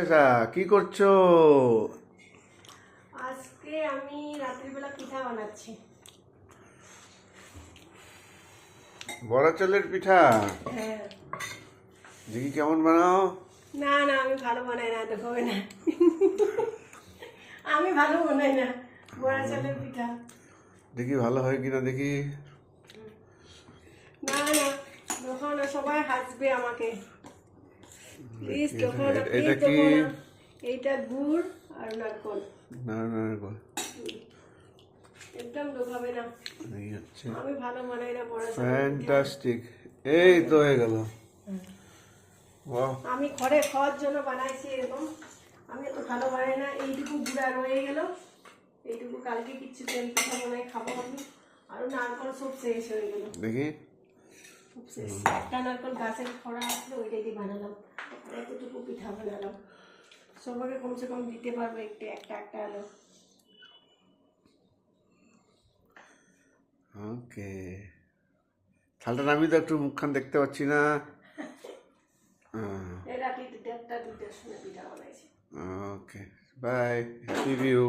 আচ্ছা, কি করছো? আজকে আমি রাত্রিবেলা পিঠা বানাচ্ছি। বড়া চালের পিঠা? হ্যাঁ। দেখি কেমন বানাও। না না, আমি ভালো বানাই না, তো হবে না। আমি ভালো বানাই না বড়া চালের পিঠা। দেখি ভালো হয় কিনা দেখি। না না, তখন সবাই হাসবে আমাকে। প্লিজ তখন এটা কি? এইটা গুড় আর নারকল। না না না, একদম ডোবাবে না। এই হচ্ছে আমি ভালো বানাই না বড়া চালের পিঠা। ফ্যান্টাস্টিক। এই তো হয়ে গেল। বাহ, আমি ঘরে খাওয়ার জন্য বানাইছি এরকম। আমি তো ভালো বানাই না, এইটুকু গুঁড়া রয়ে গেল। এইটুকু কালকে কিচ্ছু তেল পিঠা বানাই খাবো আমি। আর নারকল সব শেষ হয়ে গেল। দেখি। সব শেষ। একটা নারকল গাছের খরা আসলে ওইটাই দিয়ে বানালাম। এতটুকু পিঠা বানালাম। সবাইকে কমসে কম দিতে পারবো একটা একটা আলো। ওকে, থালটা নামিয়ে তো, একটু মুখখান দেখতে পাচ্ছি না। এই রাত্রি 1:30-2টার সময় পিঠা বানাইছি। ওকে, বাই, হ্যাপি ভিউ।